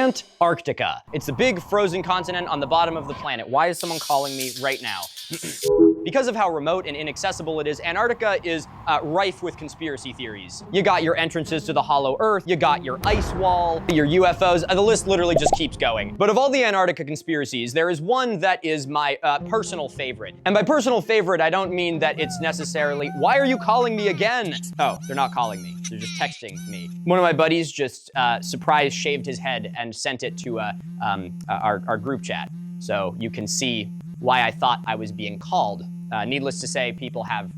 Antarctica. It's the big frozen continent on the bottom of the planet. Why is someone calling me right now? Because of how remote and inaccessible it is, Antarctica is rife with conspiracy theories. You got your entrances to the hollow Earth, you got your ice wall, your UFOs, the list literally just keeps going. But of all the Antarctica conspiracies, there is one that is my personal favorite. And by personal favorite, I don't mean that it's necessarily, why are you calling me again? Oh, they're not calling me. They're just texting me. One of my buddies just surprise shaved his head and sent it to our group chat. So you can see why I thought I was being called. Needless to say, people have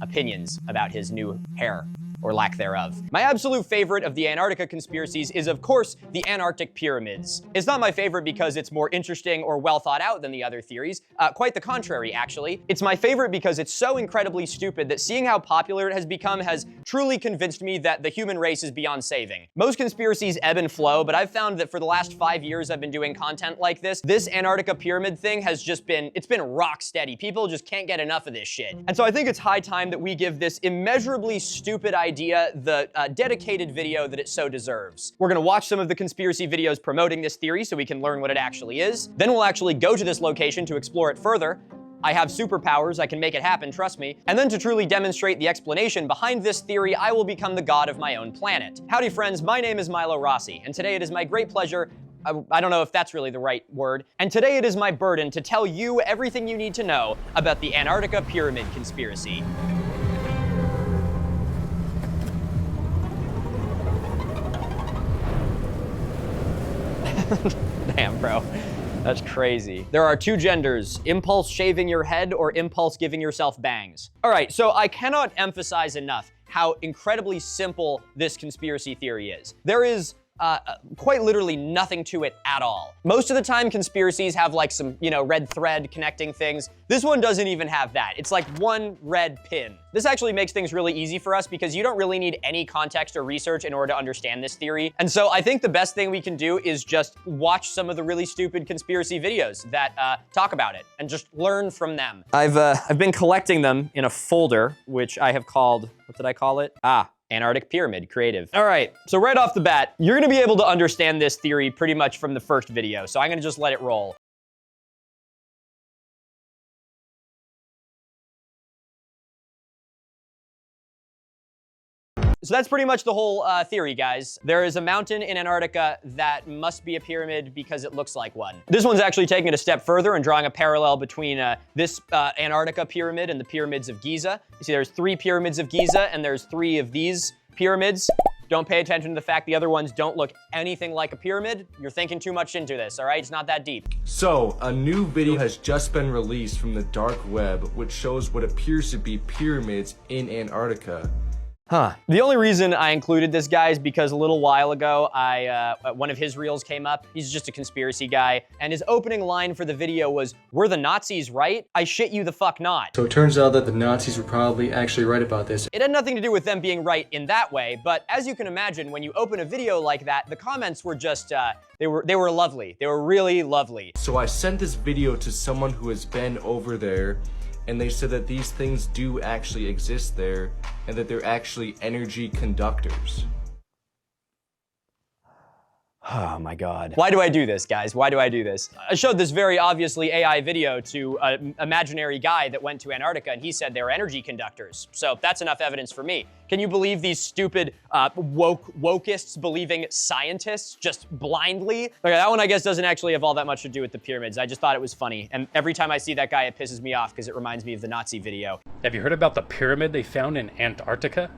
opinions about his new hair, or lack thereof. My absolute favorite of the Antarctica conspiracies is, of course, the Antarctic pyramids. It's not my favorite because it's more interesting or well thought out than the other theories. Quite the contrary, actually. It's my favorite because it's so incredibly stupid that seeing how popular it has become has truly convinced me that the human race is beyond saving. Most conspiracies ebb and flow, but I've found that for the last 5 years I've been doing content like this Antarctica pyramid thing has just been, it's been rock steady. People just can't get enough of this shit. And so I think it's high time that we give this immeasurably stupid idea the dedicated video that it so deserves. We're gonna watch some of the conspiracy videos promoting this theory so we can learn what it actually is. Then we'll actually go to this location to explore it further. I have superpowers, I can make it happen, trust me. And then to truly demonstrate the explanation behind this theory, I will become the god of my own planet. Howdy friends, my name is Milo Rossi, and today it is my great pleasure, I don't know if that's really the right word, and today it is my burden to tell you everything you need to know about the Antarctica pyramid conspiracy. Damn, bro. That's crazy. There are two genders, impulse shaving your head or impulse giving yourself bangs. All right, so I cannot emphasize enough how incredibly simple this conspiracy theory is. There is quite literally nothing to it at all. Most of the time, conspiracies have like some, red thread connecting things. This one doesn't even have that. It's like one red pin. This actually makes things really easy for us because you don't really need any context or research in order to understand this theory. And so I think the best thing we can do is just watch some of the really stupid conspiracy videos that talk about it and just learn from them. I've been collecting them in a folder, which I have called, what did I call it? Antarctic Pyramid Creative. All right, so right off the bat, you're gonna be able to understand this theory pretty much from the first video, so I'm gonna just let it roll. So that's pretty much the whole theory, guys. There is a mountain in Antarctica that must be a pyramid because it looks like one. This one's actually taking it a step further and drawing a parallel between this Antarctica pyramid and the pyramids of Giza. You see there's 3 pyramids of Giza and there's 3 of these pyramids. Don't pay attention to the fact the other ones don't look anything like a pyramid. You're thinking too much into this, all right? It's not that deep. So, a new video has just been released from the dark web, which shows what appears to be pyramids in Antarctica. The only reason I included this guy is because a little while ago, one of his reels came up. He's just a conspiracy guy. And his opening line for the video was, "Were the Nazis right? I shit you the fuck not." So it turns out that the Nazis were probably actually right about this. It had nothing to do with them being right in that way, but as you can imagine, when you open a video like that, the comments were just, they were lovely. They were really lovely. So I sent this video to someone who has been over there, and they said that these things do actually exist there, and that they're actually energy conductors. Oh my God. Why do I do this, guys? Why do I do this? I showed this very obviously AI video to an imaginary guy that went to Antarctica and he said they were energy conductors. So that's enough evidence for me. Can you believe these stupid wokeists believing scientists just blindly? Okay, that one I guess doesn't actually have all that much to do with the pyramids. I just thought it was funny. And every time I see that guy, it pisses me off because it reminds me of the Nazi video. Have you heard about the pyramid they found in Antarctica?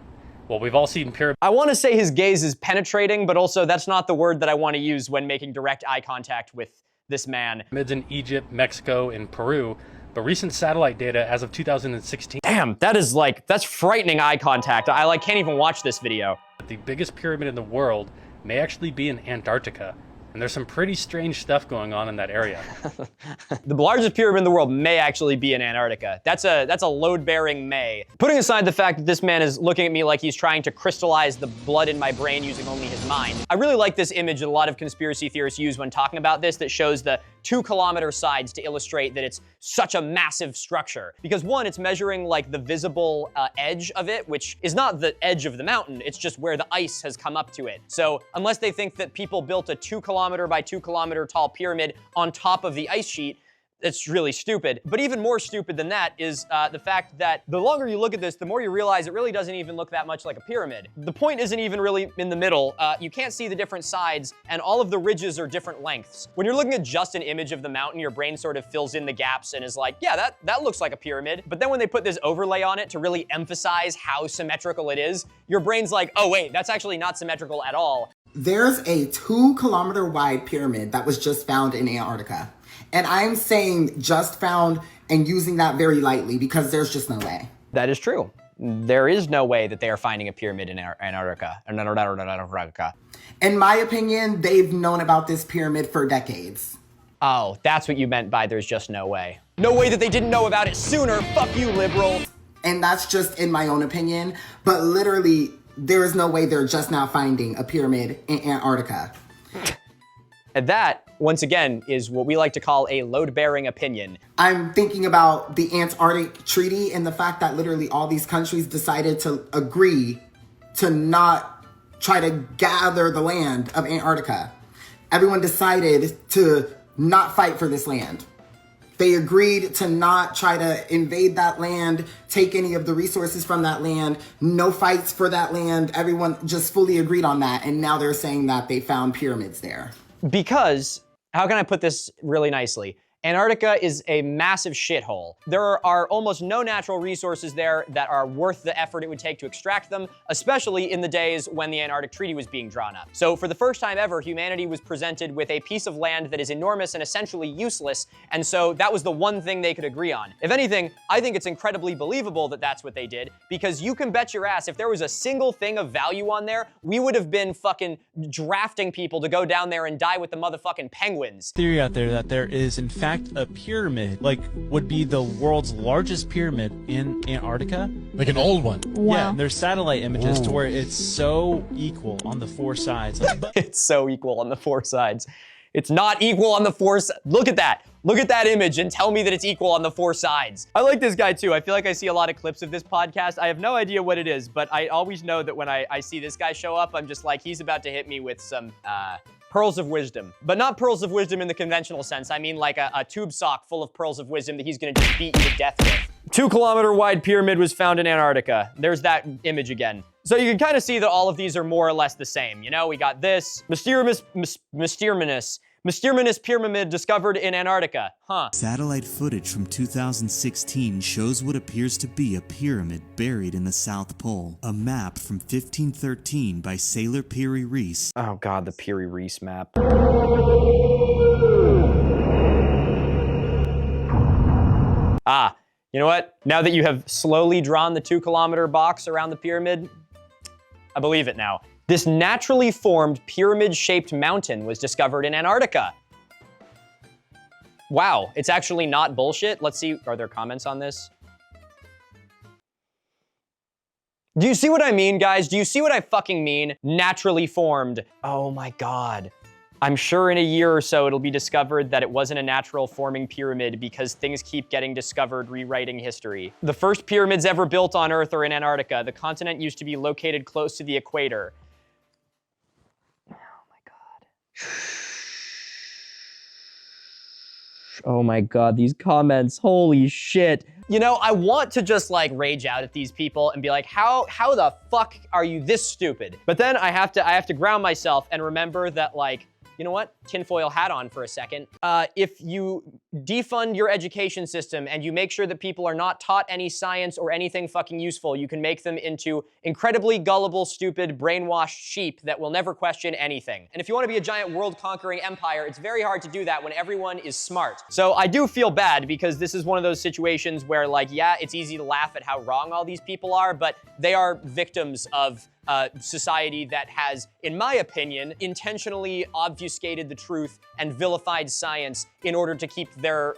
Well, we've all seen pyramids. I want to say his gaze is penetrating, but also that's not the word that I want to use when making direct eye contact with this man. Pyramids in Egypt, Mexico, and Peru, but recent satellite data as of 2016. Damn, that's frightening eye contact. I can't even watch this video. The biggest pyramid in the world may actually be in Antarctica. And there's some pretty strange stuff going on in that area. The largest pyramid in the world may actually be in Antarctica. That's a load-bearing may. Putting aside the fact that this man is looking at me like he's trying to crystallize the blood in my brain using only his mind. I really like this image that a lot of conspiracy theorists use when talking about this that shows the 2-kilometer sides to illustrate that it's such a massive structure. Because one, it's measuring like the visible edge of it, which is not the edge of the mountain, it's just where the ice has come up to it. So unless they think that people built a 2-kilometer by 2-kilometer tall pyramid on top of the ice sheet, it's really stupid. But even more stupid than that is the fact that the longer you look at this, the more you realize it really doesn't even look that much like a pyramid. The point isn't even really in the middle. You can't see the different sides, and all of the ridges are different lengths. When you're looking at just an image of the mountain, your brain sort of fills in the gaps and is like, yeah, that looks like a pyramid. But then when they put this overlay on it to really emphasize how symmetrical it is, your brain's like, oh wait, that's actually not symmetrical at all. There's a 2-kilometer wide pyramid that was just found in Antarctica. And I'm saying just found and using that very lightly because there's just no way. That is true. There is no way that they are finding a pyramid in Antarctica. In my opinion, they've known about this pyramid for decades. Oh, that's what you meant by there's just no way. No way that they didn't know about it sooner. Fuck you, liberal. And that's just in my own opinion. But literally, there is no way they're just now finding a pyramid in Antarctica. And that, once again, is what we like to call a load-bearing opinion. I'm thinking about the Antarctic Treaty and the fact that literally all these countries decided to agree to not try to gather the land of Antarctica. Everyone decided to not fight for this land. They agreed to not try to invade that land, take any of the resources from that land, no fights for that land. Everyone just fully agreed on that, and now they're saying that they found pyramids there. Because, how can I put this really nicely? Antarctica is a massive shithole. There are almost no natural resources there that are worth the effort it would take to extract them, especially in the days when the Antarctic Treaty was being drawn up. So for the first time ever, humanity was presented with a piece of land that is enormous and essentially useless, and so that was the one thing they could agree on. If anything, I think it's incredibly believable that that's what they did, because you can bet your ass if there was a single thing of value on there, we would have been fucking drafting people to go down there and die with the motherfucking penguins. Theory out there that there is, in fact, a pyramid, like, would be the world's largest pyramid in Antarctica. Like an old one. Wow. Yeah, and there's satellite images to where it's so equal on the 4 sides. It's so equal on the 4 sides. It's not equal on the 4 sides. Look at that. Look at that image and tell me that it's equal on the 4 sides. I like this guy too. I feel like I see a lot of clips of this podcast. I have no idea what it is, but I always know that when I see this guy show up, I'm just like, he's about to hit me with some, pearls of wisdom. But not pearls of wisdom in the conventional sense. I mean like a tube sock full of pearls of wisdom that he's gonna just beat you to death with. 2-kilometer wide pyramid was found in Antarctica. There's that image again. So you can kind of see that all of these are more or less the same. You know, we got this mysterious pyramid discovered in Antarctica. Huh. Satellite footage from 2016 shows what appears to be a pyramid buried in the South Pole. A map from 1513 by sailor Peary Reese. Oh god, the Peary Reese map. Ah, you know what? Now that you have slowly drawn the 2-kilometer box around the pyramid, I believe it now. This naturally formed pyramid-shaped mountain was discovered in Antarctica. Wow, it's actually not bullshit. Let's see, are there comments on this? Do you see what I mean, guys? Do you see what I fucking mean? Naturally formed. Oh my god. I'm sure in a year or so it'll be discovered that it wasn't a natural forming pyramid because things keep getting discovered, rewriting history. The first pyramids ever built on Earth are in Antarctica. The continent used to be located close to the equator. Oh my god, these comments, holy shit. You know, I want to just like rage out at these people and be like, how the fuck are you this stupid? But then I have to ground myself and remember that, like, you know what? Tinfoil hat on for a second. If you defund your education system and you make sure that people are not taught any science or anything fucking useful, you can make them into incredibly gullible, stupid, brainwashed sheep that will never question anything. And if you want to be a giant world-conquering empire, it's very hard to do that when everyone is smart. So I do feel bad because this is one of those situations where, like, yeah, it's easy to laugh at how wrong all these people are, but they are victims of society that has, in my opinion, intentionally obfuscated the truth and vilified science in order to keep their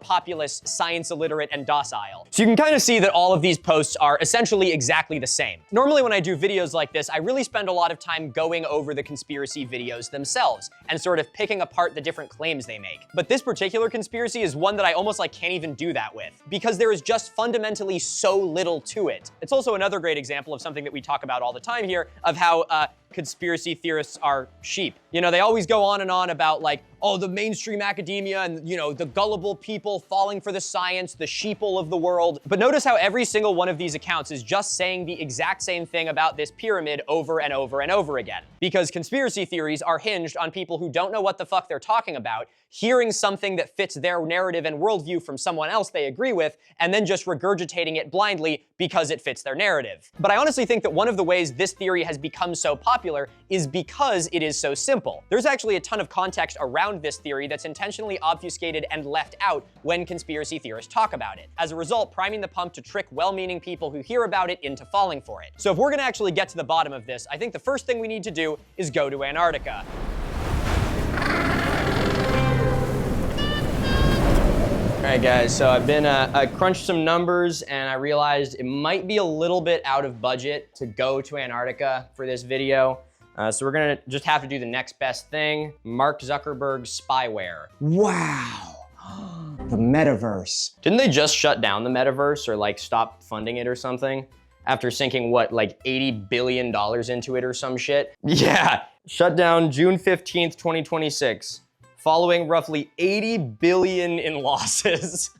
populace science illiterate and docile. So you can kind of see that all of these posts are essentially exactly the same. Normally when I do videos like this, I really spend a lot of time going over the conspiracy videos themselves and sort of picking apart the different claims they make. But this particular conspiracy is one that I almost like can't even do that with, because there is just fundamentally so little to it. It's also another great example of something that we talk about all the time here, of how conspiracy theorists are sheep. You know, they always go on and on about like, oh, the mainstream academia and, you know, the gullible people falling for the science, the sheeple of the world. But notice how every single one of these accounts is just saying the exact same thing about this pyramid over and over and over again. Because conspiracy theories are hinged on people who don't know what the fuck they're talking about, hearing something that fits their narrative and worldview from someone else they agree with, and then just regurgitating it blindly because it fits their narrative. But I honestly think that one of the ways this theory has become so popular is because it is so simple. There's actually a ton of context around this theory that's intentionally obfuscated and left out when conspiracy theorists talk about it. As a result, priming the pump to trick well-meaning people who hear about it into falling for it. So if we're gonna actually get to the bottom of this, I think the first thing we need to do is go to Antarctica. All right, guys, so I crunched some numbers and I realized it might be a little bit out of budget to go to Antarctica for this video. So we're gonna just have to do the next best thing. Mark Zuckerberg's spyware. Wow, the metaverse. Didn't they just shut down the metaverse or like stop funding it or something? After sinking what, like $80 billion into it or some shit? Yeah, shut down June 15th, 2026. Following roughly 80 billion in losses.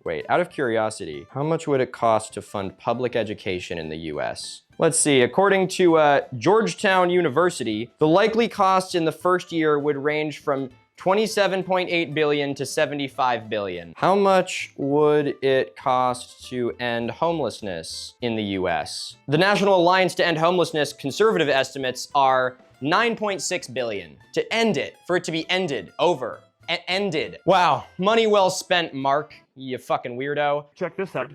Wait, out of curiosity, how much would it cost to fund public education in the US? Let's see, according to Georgetown University, the likely costs in the first year would range from 27.8 billion to 75 billion. How much would it cost to end homelessness in the US? The National Alliance to End Homelessness conservative estimates are 9.6 billion to end it, for it to be ended, over, ended. Wow, money well spent, Mark, you fucking weirdo. Check this out.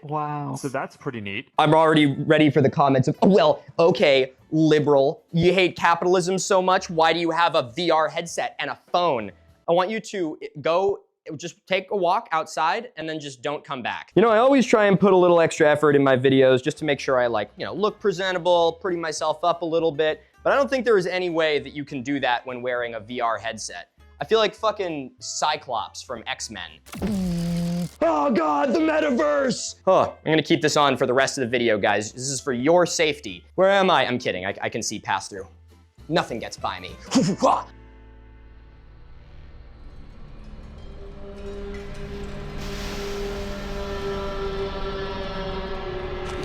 Wow. So that's pretty neat. I'm already ready for the comments of, well, okay, liberal, you hate capitalism so much, why do you have a VR headset and a phone? I want you to go, just take a walk outside and then just don't come back. You know, I always try and put a little extra effort in my videos just to make sure I like, you know, look presentable, pretty myself up a little bit, but I don't think there is any way that you can do that when wearing a VR headset. I feel like fucking Cyclops from X-Men. Oh God, the metaverse! Oh, I'm gonna keep this on for the rest of the video, guys. This is for your safety. Where am I? I'm kidding, I can see past through. Nothing gets by me. If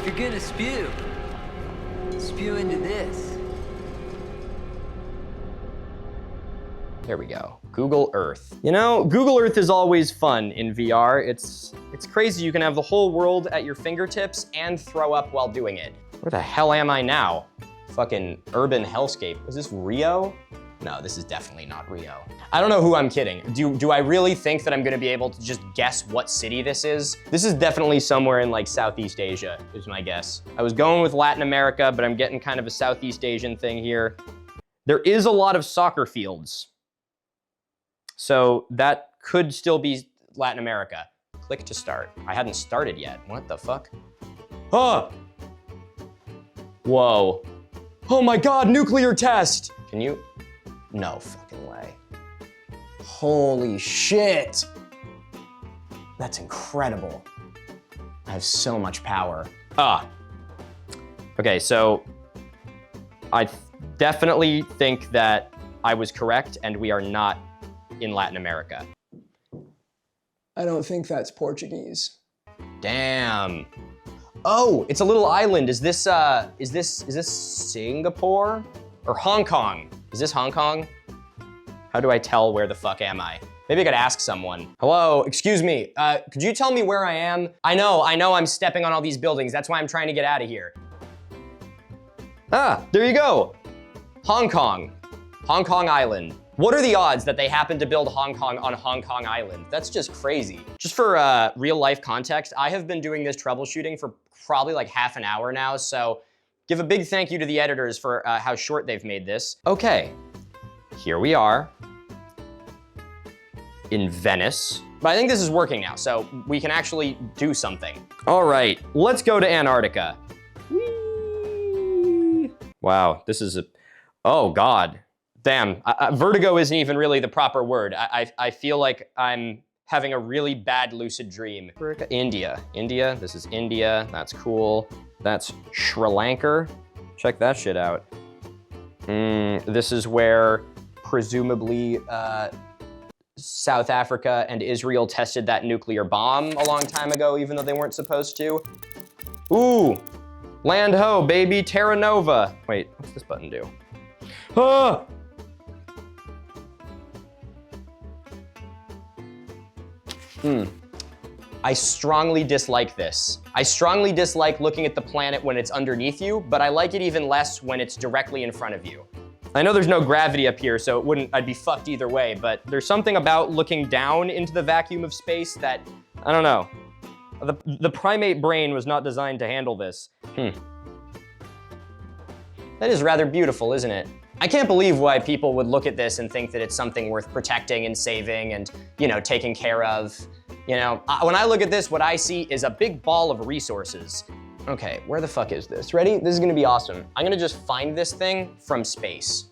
you're gonna spew into this. There we go. Google Earth. You know, Google Earth is always fun in VR. It's crazy. You can have the whole world at your fingertips and throw up while doing it. Where the hell am I now? Fucking urban hellscape. Is this Rio? No, this is definitely not Rio. I don't know who I'm kidding. Do I really think that I'm gonna be able to just guess what city this is? This is definitely somewhere in like Southeast Asia, is my guess. I was going with Latin America, but I'm getting kind of a Southeast Asian thing here. There is a lot of soccer fields. So that could still be Latin America. Click to start. I hadn't started yet. What the fuck? Ah! Whoa. Oh my God, nuclear test! Can you? No fucking way. Holy shit! That's incredible. I have so much power. Ah. Okay, so I definitely think that I was correct and we are not in Latin America. I don't think that's Portuguese. Damn. Oh, it's a little island. Is this Singapore or Hong Kong? Is this Hong Kong? How do I tell where the fuck am I? Maybe I could ask someone. Hello, excuse me. Could you tell me where I am? I know I'm stepping on all these buildings. That's why I'm trying to get out of here. Ah, there you go. Hong Kong Island. What are the odds that they happen to build Hong Kong on Hong Kong Island? That's just crazy. Just for real life context, I have been doing this troubleshooting for probably like half an hour now, so give a big thank you to the editors for how short they've made this. Okay, Here we are in Venice. But I think this is working now, so we can actually do something. All right, let's go to Antarctica. Whee! Wow, this is oh God. Damn, vertigo isn't even really the proper word. I feel like I'm having a really bad lucid dream. India, this is India, that's cool. That's Sri Lanka, check that shit out. This is where presumably South Africa and Israel tested that nuclear bomb a long time ago, even though they weren't supposed to. Ooh, land ho, baby, Terra Nova. Wait, what's this button do? Ah! I strongly dislike this. I strongly dislike looking at the planet when it's underneath you, but I like it even less when it's directly in front of you. I know there's no gravity up here, so I'd be fucked either way, but there's something about looking down into the vacuum of space that, I don't know. The primate brain was not designed to handle this. That is rather beautiful, isn't it? I can't believe why people would look at this and think that it's something worth protecting and saving and, you know, taking care of. You know, when I look at this, what I see is a big ball of resources. Okay, where the fuck is this? Ready? This is gonna be awesome. I'm gonna just find this thing from space.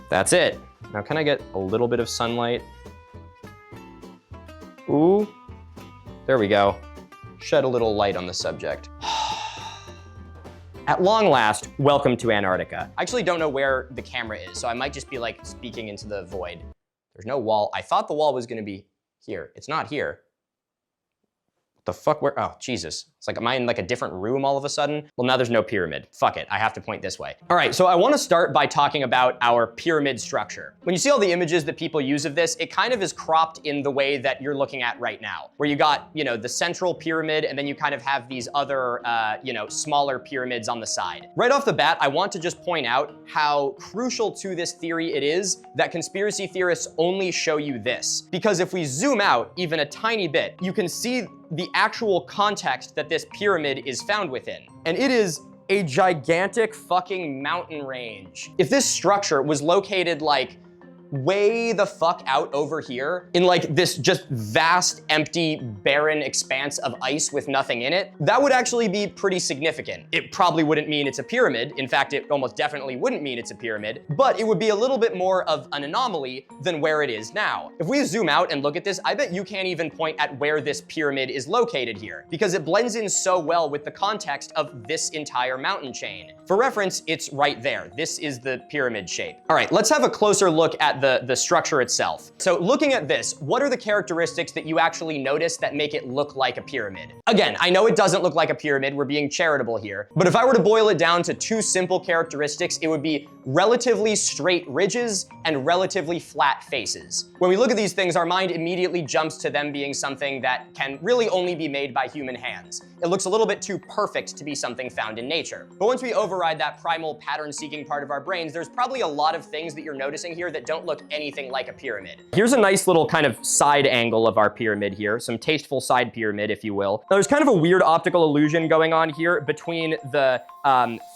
That's it. Now can I get a little bit of sunlight? Ooh, there we go. Shed a little light on the subject. At long last, welcome to Antarctica. I actually don't know where the camera is, so I might just be like speaking into the void. There's no wall. I thought the wall was gonna be here. It's not here. The fuck, where? Oh, Jesus. It's like, am I in like a different room all of a sudden? Well, now there's no pyramid. Fuck it, I have to point this way. All right, so I wanna start by talking about our pyramid structure. When you see all the images that people use of this, it kind of is cropped in the way that you're looking at right now, where you got, you know, the central pyramid, and then you kind of have these other, you know, smaller pyramids on the side. Right off the bat, I want to just point out how crucial to this theory it is that conspiracy theorists only show you this. Because if we zoom out even a tiny bit, you can see the actual context that this pyramid is found within. And it is a gigantic fucking mountain range. If this structure was located like way the fuck out over here in like this just vast, empty, barren expanse of ice with nothing in it, that would actually be pretty significant. It probably wouldn't mean it's a pyramid. In fact, it almost definitely wouldn't mean it's a pyramid, but it would be a little bit more of an anomaly than where it is now. If we zoom out and look at this, I bet you can't even point at where this pyramid is located here because it blends in so well with the context of this entire mountain chain. For reference, it's right there. This is the pyramid shape. All right, let's have a closer look at the structure itself. So looking at this, what are the characteristics that you actually notice that make it look like a pyramid? Again, I know it doesn't look like a pyramid, we're being charitable here, but if I were to boil it down to two simple characteristics, it would be relatively straight ridges and relatively flat faces. When we look at these things, our mind immediately jumps to them being something that can really only be made by human hands. It looks a little bit too perfect to be something found in nature. But once we override that primal pattern-seeking part of our brains, there's probably a lot of things that you're noticing here that don't look anything like a pyramid. Here's a nice little kind of side angle of our pyramid here, some tasteful side pyramid, if you will. Now, there's kind of a weird optical illusion going on here between the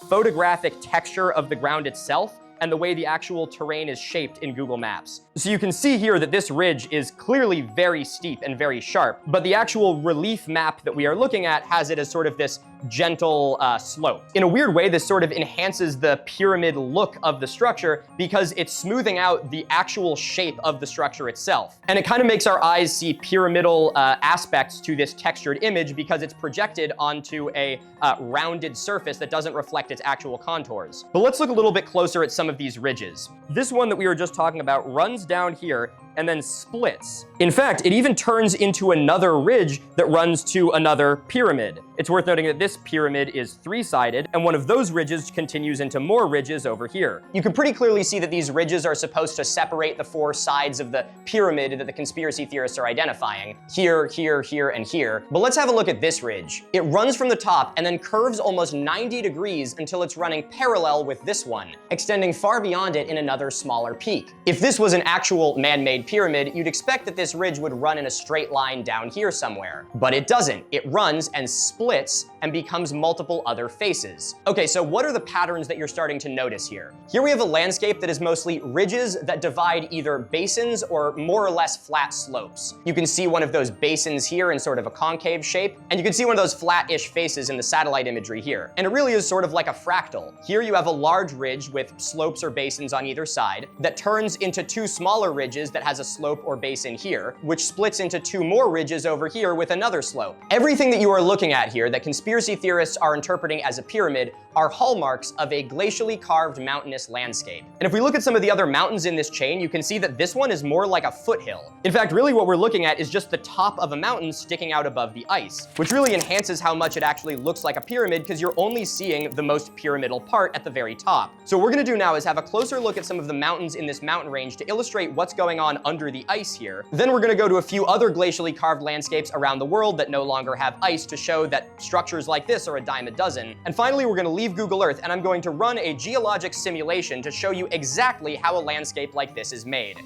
photographic texture of the ground itself and the way the actual terrain is shaped in Google Maps. So you can see here that this ridge is clearly very steep and very sharp, but the actual relief map that we are looking at has it as sort of this gentle slope. In a weird way, this sort of enhances the pyramid look of the structure because it's smoothing out the actual shape of the structure itself. And it kind of makes our eyes see pyramidal aspects to this textured image because it's projected onto a rounded surface that doesn't reflect its actual contours. But let's look a little bit closer at some of these ridges. This one that we were just talking about runs down here and then splits. In fact, it even turns into another ridge that runs to another pyramid. It's worth noting that this pyramid is three-sided, and one of those ridges continues into more ridges over here. You can pretty clearly see that these ridges are supposed to separate the four sides of the pyramid that the conspiracy theorists are identifying. Here, here, here, and here. But let's have a look at this ridge. It runs from the top and then curves almost 90 degrees until it's running parallel with this one, extending far beyond it in another smaller peak. If this was an actual man-made pyramid, you'd expect that this ridge would run in a straight line down here somewhere. But it doesn't. It runs and splits and becomes multiple other faces. Okay, so what are the patterns that you're starting to notice here? Here we have a landscape that is mostly ridges that divide either basins or more or less flat slopes. You can see one of those basins here in sort of a concave shape, and you can see one of those flat-ish faces in the satellite imagery here. And it really is sort of like a fractal. Here you have a large ridge with slopes or basins on either side that turns into two smaller ridges that has a slope or basin here, which splits into two more ridges over here with another slope. Everything that you are looking at here that conspiracy theorists are interpreting as a pyramid are hallmarks of a glacially carved mountainous landscape. And if we look at some of the other mountains in this chain, you can see that this one is more like a foothill. In fact, really what we're looking at is just the top of a mountain sticking out above the ice, which really enhances how much it actually looks like a pyramid because you're only seeing the most pyramidal part at the very top. So what we're gonna do now is have a closer look at some of the mountains in this mountain range to illustrate what's going on under the ice here. Then we're gonna go to a few other glacially carved landscapes around the world that no longer have ice to show that structures like this are a dime a dozen. And finally, we're gonna leave Google Earth and I'm going to run a geologic simulation to show you exactly how a landscape like this is made.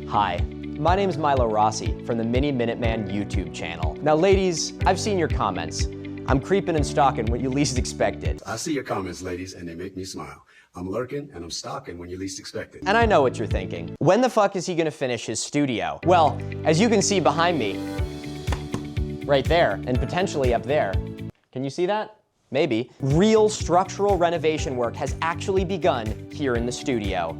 Hi, my name is Milo Rossi from the Mini Minuteman YouTube channel. Now ladies, I've seen your comments. I'm creeping and stalking when you least expect it. I see your comments, ladies, and they make me smile. I'm lurking and I'm stalking when you least expect it. And I know what you're thinking. When the fuck is he gonna finish his studio? Well, as you can see behind me, right there, and potentially up there, can you see that? Maybe. Real structural renovation work has actually begun here in the studio.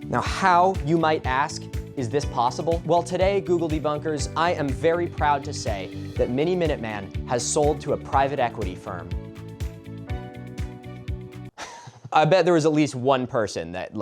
Now how, you might ask, is this possible? Well, today, Google Debunkers, I am very proud to say that Mini Minuteman has sold to a private equity firm. I bet there was at least one person that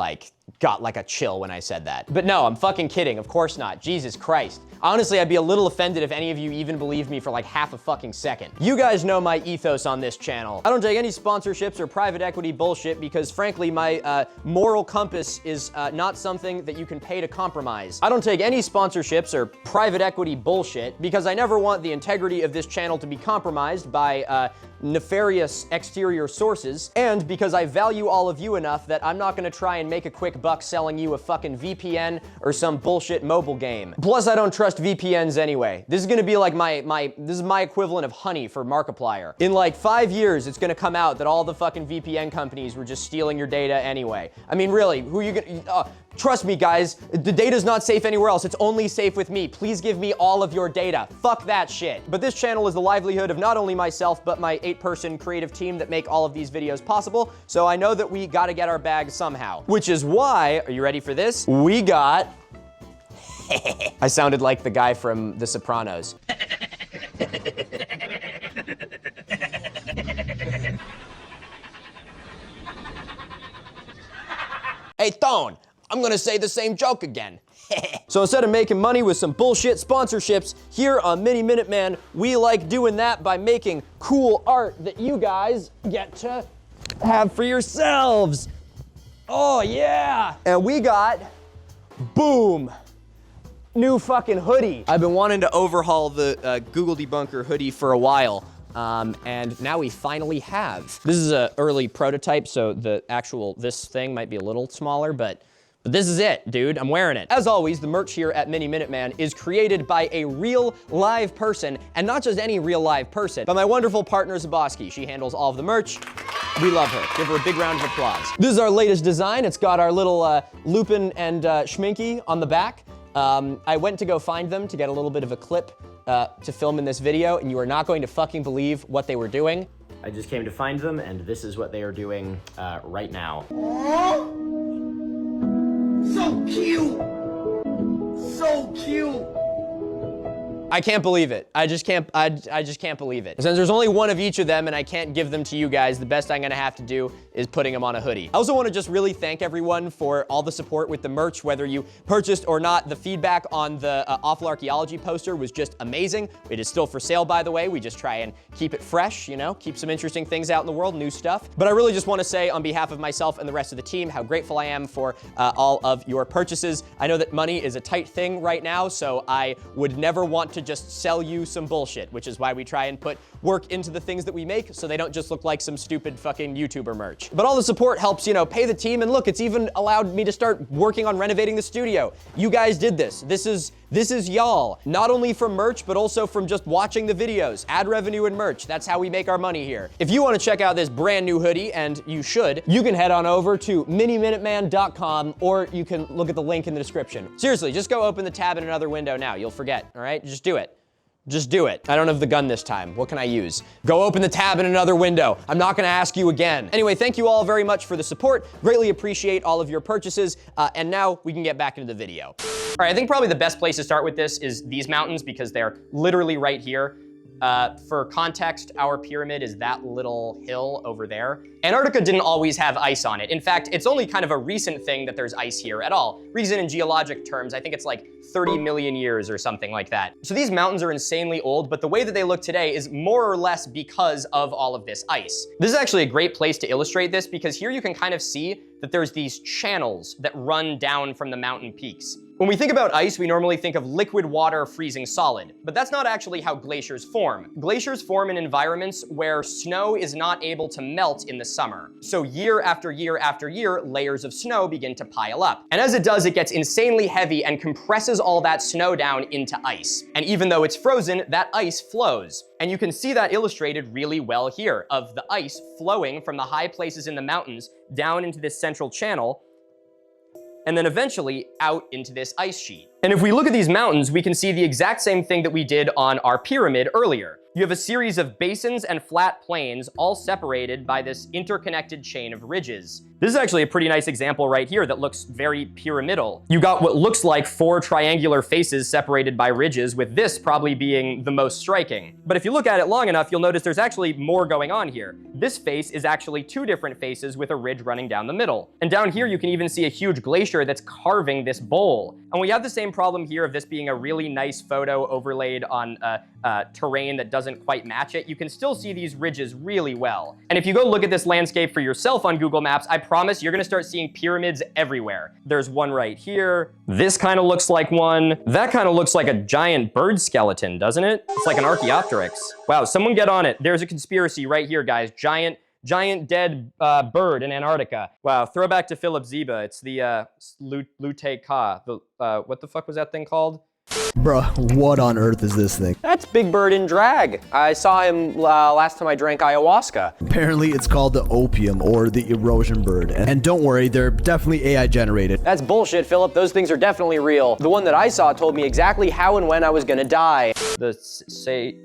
got like a chill when I said that. But no, I'm fucking kidding, of course not, Jesus Christ. Honestly, I'd be a little offended if any of you even believed me for like half a fucking second. You guys know my ethos on this channel. I don't take any sponsorships or private equity bullshit because frankly, my moral compass is not something that you can pay to compromise. I don't take any sponsorships or private equity bullshit because I never want the integrity of this channel to be compromised by nefarious exterior sources, and because I value all of you enough that I'm not gonna try and make a quick buck selling you a fucking VPN or some bullshit mobile game. Plus, I don't trust VPNs anyway. This is gonna be like this is my equivalent of honey for Markiplier. In like 5 years, it's gonna come out that all the fucking VPN companies were just stealing your data anyway. I mean, really, who are you gonna, trust me guys, the data's not safe anywhere else, it's only safe with me. Please give me all of your data. Fuck that shit. But this channel is the livelihood of not only myself, but my 8-person creative team that make all of these videos possible, so I know that we gotta get our bag somehow. Which is why, are you ready for this? We got I sounded like the guy from The Sopranos. Hey, Thone, I'm gonna say the same joke again. So instead of making money with some bullshit sponsorships, here on Mini Minuteman, we like doing that by making cool art that you guys get to have for yourselves. Oh yeah! And we got, boom, new fucking hoodie. I've been wanting to overhaul the Googledebunker hoodie for a while, and now we finally have. This is an early prototype, so the actual, this thing might be a little smaller, but this is it, dude. I'm wearing it. As always, the merch here at Mini Minuteman is created by a real live person, and not just any real live person, but my wonderful partner Zaboski. She handles all of the merch. We love her. Give her a big round of applause. This is our latest design. It's got our little Lupin and Schminky on the back. I went to go find them to get a little bit of a clip to film in this video, and you are not going to fucking believe what they were doing. I just came to find them, and this is what they are doing right now. So cute! So cute! I can't believe it. I just can't believe it. Since there's only one of each of them and I can't give them to you guys, the best I'm gonna have to do is putting them on a hoodie. I also wanna just really thank everyone for all the support with the merch, whether you purchased or not. The feedback on the Awful Archaeology poster was just amazing. It is still for sale, by the way. We just try and keep it fresh, you know, keep some interesting things out in the world, new stuff. But I really just wanna say on behalf of myself and the rest of the team how grateful I am for all of your purchases. I know that money is a tight thing right now, so I would never want to just sell you some bullshit, which is why we try and put work into the things that we make so they don't just look like some stupid fucking YouTuber merch. But all the support helps, you know, pay the team, and look, it's even allowed me to start working on renovating the studio. You guys did this. This is This is y'all, not only from merch, but also from just watching the videos. Ad revenue and merch, that's how we make our money here. If you wanna check out this brand new hoodie, and you should, you can head on over to miniminutman.com, or you can look at the link in the description. Seriously, just go open the tab in another window now, you'll forget, all right? Just do it. Just do it. I don't have the gun this time. What can I use? Go open the tab in another window. I'm not gonna ask you again. Anyway, thank you all very much for the support. Greatly appreciate all of your purchases. And now we can get back into the video. All right, I think probably the best place to start with this is these mountains because they're literally right here. For context, our pyramid is that little hill over there. Antarctica didn't always have ice on it. In fact, it's only kind of a recent thing that there's ice here at all. Reason in geologic terms, I think it's like 30 million years or something like that. So these mountains are insanely old, but the way that they look today is more or less because of all of this ice. This is actually a great place to illustrate this because here you can kind of see that there's these channels that run down from the mountain peaks. When we think about ice, we normally think of liquid water freezing solid, but that's not actually how glaciers form. Glaciers form in environments where snow is not able to melt in the summer. So year after year after year, layers of snow begin to pile up. And as it does, it gets insanely heavy and compresses all that snow down into ice. And even though it's frozen, that ice flows. And you can see that illustrated really well here, of the ice flowing from the high places in the mountains down into this central channel, and then eventually out into this ice sheet. And if we look at these mountains, we can see the exact same thing that we did on our pyramid earlier. You have a series of basins and flat plains all separated by this interconnected chain of ridges. This is actually a pretty nice example right here that looks very pyramidal. You got what looks like 4 triangular faces separated by ridges, with this probably being the most striking. But if you look at it long enough, you'll notice there's actually more going on here. This face is actually 2 different faces with a ridge running down the middle. And down here, you can even see a huge glacier that's carving this bowl. And we have the same problem here of this being a really nice photo overlaid on terrain that doesn't quite match it. You can still see these ridges really well. And if you go look at this landscape for yourself on Google Maps, I promise you're gonna start seeing pyramids everywhere. There's one right here. This kind of looks like one. That kind of looks like a giant bird skeleton, doesn't it? It's like an Archaeopteryx. Wow, someone get on it. There's a conspiracy right here, guys. Giant dead bird in Antarctica. Wow, throwback to Philip Ziba. It's the Lute Ka. What the fuck was that thing called? Bruh, what on earth is this thing? That's Big Bird in drag. I saw him last time I drank ayahuasca. Apparently it's called the opium or the erosion bird. And don't worry, they're definitely AI generated. That's bullshit, Philip. Those things are definitely real. The one that I saw told me exactly how and when I was gonna die. The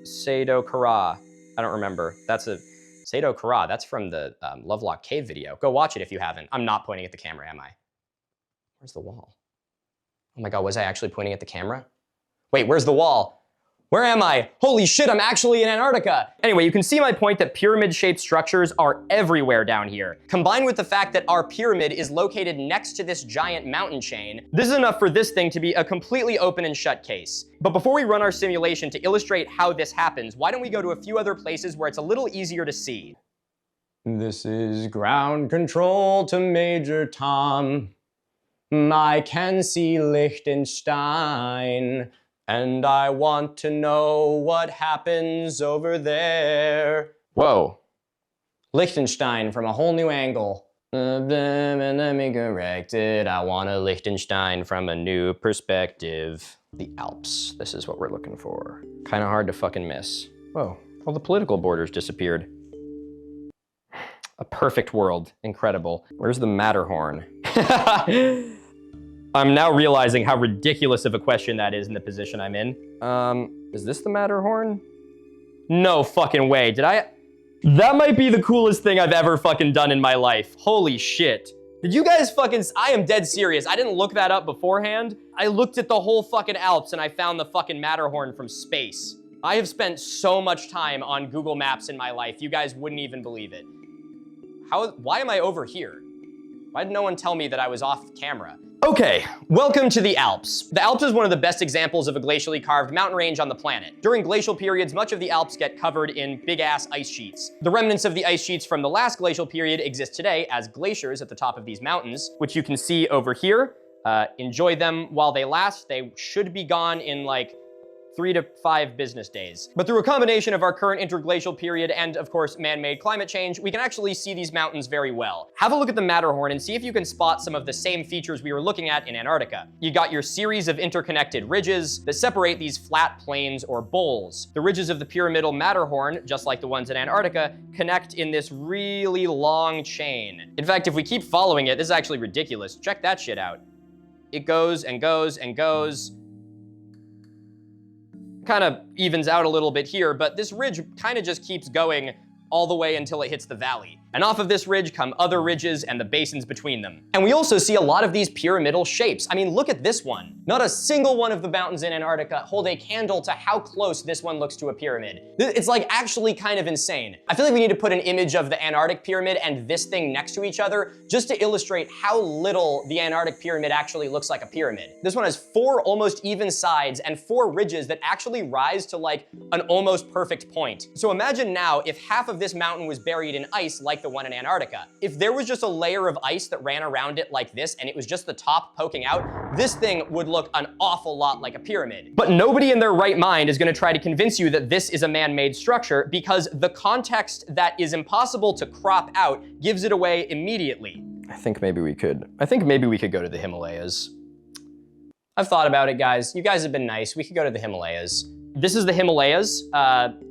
Sado Kara. I don't remember. That's a Sado Kara. That's from the Lovelock Cave video. Go watch it if you haven't. I'm not pointing at the camera, am I? Where's the wall? Oh my God, was I actually pointing at the camera? Wait, where's the wall? Where am I? Holy shit, I'm actually in Antarctica. Anyway, you can see my point that pyramid-shaped structures are everywhere down here. Combined with the fact that our pyramid is located next to this giant mountain chain, this is enough for this thing to be a completely open and shut case. But before we run our simulation to illustrate how this happens, why don't we go to a few other places where it's a little easier to see? This is ground control to Major Tom. I can see Liechtenstein. And I want to know what happens over there. Whoa. Liechtenstein from a whole new angle. Let me correct it. I want a Liechtenstein from a new perspective. The Alps. This is what we're looking for. Kind of hard to fucking miss. Whoa. All the political borders disappeared. A perfect world. Incredible. Where's the Matterhorn? I'm now realizing how ridiculous of a question that is in the position I'm in. Is this the Matterhorn? No fucking way. That might be the coolest thing I've ever fucking done in my life. Holy shit. Did you guys I am dead serious. I didn't look that up beforehand. I looked at the whole fucking Alps and I found the fucking Matterhorn from space. I have spent so much time on Google Maps in my life. You guys wouldn't even believe it. Why am I over here? Why did no one tell me that I was off camera? Okay, welcome to the Alps. The Alps is one of the best examples of a glacially carved mountain range on the planet. During glacial periods, much of the Alps get covered in big-ass ice sheets. The remnants of the ice sheets from the last glacial period exist today as glaciers at the top of these mountains, which you can see over here. Enjoy them while they last. They should be gone in like 3 to 5 business days. But through a combination of our current interglacial period and, of course, man-made climate change, we can actually see these mountains very well. Have a look at the Matterhorn and see if you can spot some of the same features we were looking at in Antarctica. You got your series of interconnected ridges that separate these flat plains or bowls. The ridges of the pyramidal Matterhorn, just like the ones in Antarctica, connect in this really long chain. In fact, if we keep following it, this is actually ridiculous. Check that shit out. It goes and goes and goes. Kind of evens out a little bit here, but this ridge kind of just keeps going all the way until it hits the valley. And off of this ridge come other ridges and the basins between them. And we also see a lot of these pyramidal shapes. I mean, look at this one. Not a single one of the mountains in Antarctica hold a candle to how close this one looks to a pyramid. It's like actually kind of insane. I feel like we need to put an image of the Antarctic pyramid and this thing next to each other just to illustrate how little the Antarctic pyramid actually looks like a pyramid. This one has 4 almost even sides and 4 ridges that actually rise to like an almost perfect point. So imagine now if half of this mountain was buried in ice like the one in Antarctica. If there was just a layer of ice that ran around it like this and it was just the top poking out, this thing would look an awful lot like a pyramid. But nobody in their right mind is going to try to convince you that this is a man-made structure because the context that is impossible to crop out gives it away immediately. I think maybe we could go to the Himalayas. I've thought about it, guys. You guys have been nice. We could go to the Himalayas. This is the Himalayas.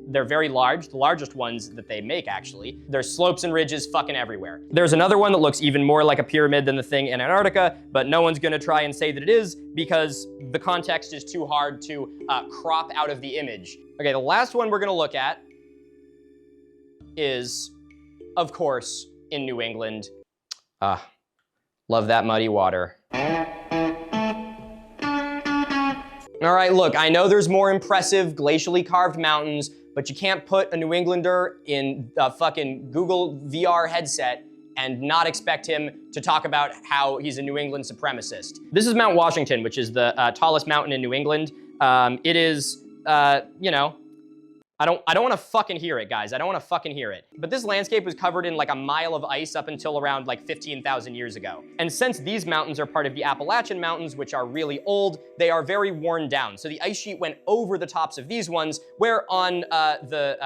They're very large, the largest ones that they make, actually. There's slopes and ridges fucking everywhere. There's another one that looks even more like a pyramid than the thing in Antarctica, but no one's gonna try and say that it is because the context is too hard to crop out of the image. Okay, the last one we're gonna look at is, of course, in New England. Love that muddy water. All right, look, I know there's more impressive glacially carved mountains, but you can't put a New Englander in a fucking Google VR headset and not expect him to talk about how he's a New England supremacist. This is Mount Washington, which is the tallest mountain in New England. It is, you know, I don't want to fucking hear it, guys. I don't want to fucking hear it. But this landscape was covered in like a mile of ice up until around like 15,000 years ago. And since these mountains are part of the Appalachian Mountains, which are really old, they are very worn down. So the ice sheet went over the tops of these ones, where on the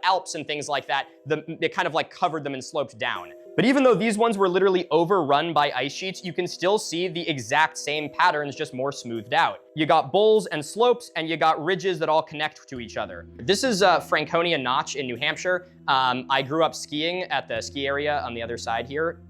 Alps and things like that, it kind of like covered them and sloped down. But even though these ones were literally overrun by ice sheets, you can still see the exact same patterns, just more smoothed out. You got bowls and slopes, and you got ridges that all connect to each other. This is Franconia Notch in New Hampshire. I grew up skiing at the ski area on the other side here.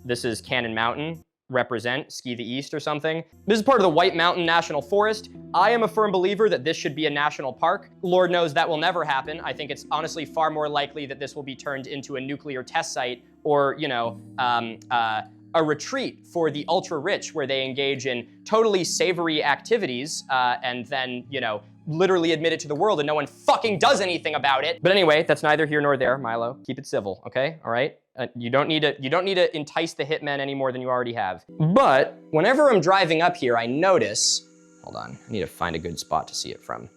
This is Cannon Mountain. Represent, ski the east or something. This is part of the White Mountain National Forest. I am a firm believer that this should be a national park. Lord knows that will never happen. I think it's honestly far more likely that this will be turned into a nuclear test site or, you know, a retreat for the ultra-rich where they engage in totally savory activities and then, you know, literally admit it to the world and no one fucking does anything about it. But anyway, that's neither here nor there, Milo. Keep it civil, okay? All right? You don't need to entice the hitmen any more than you already have. But whenever I'm driving up here, I notice, hold on, I need to find a good spot to see it from.